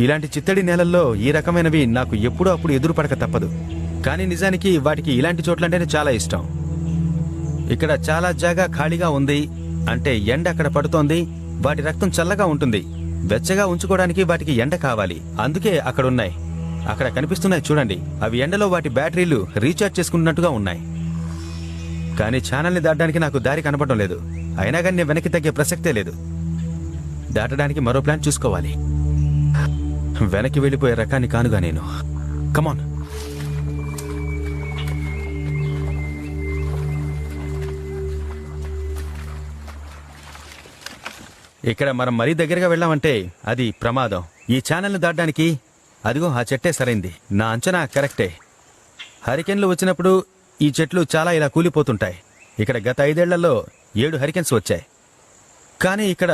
ఇలాంటి చిత్తడి నేలల్లో ఈ రకమైనవి నాకు ఎప్పుడూ అప్పుడు ఎదురుపడక తప్పదు. కానీ నిజానికి వాటికి ఇలాంటి చోట్లంటేనే చాలా ఇష్టం. ఇక్కడ చాలా జాగా ఖాళీగా ఉంది, అంటే ఎండ అక్కడ పడుతోంది, వాటి రక్తం చల్లగా ఉంటుంది. వెచ్చగా ఉంచుకోవడానికి వాటికి ఎండ కావాలి, అందుకే అక్కడున్నాయి. అక్కడ కనిపిస్తున్నాయి చూడండి, అవి ఎండలో వాటి బ్యాటరీలు రీఛార్జ్ చేసుకుంటున్నట్టుగా ఉన్నాయి. కానీ ఛానల్ని దాటడానికి నాకు దారి కనపడడం లేదు. అయినా కానీ నేను వెనక్కి తగ్గే ప్రసక్తే లేదు. దాటడానికి మరో ప్లాన్ చూసుకోవాలి. వెనక్కి వెళ్ళిపోయే రకాన్ని కానుగా నేను. కమాన్. ఇక్కడ మనం మరీ దగ్గరగా వెళ్ళామంటే అది ప్రమాదం. ఈ ఛానల్ని దాటడానికి అదిగో ఆ చెట్టే సరైంది. నా అంచనా కరెక్టే. హరికెన్లు వచ్చినప్పుడు ఈ చెట్లు చాలా ఇలా కూలిపోతుంటాయి. ఇక్కడ గత 5 ఏళ్లలో 7 హరికెన్స్ వచ్చాయి. కానీ ఇక్కడ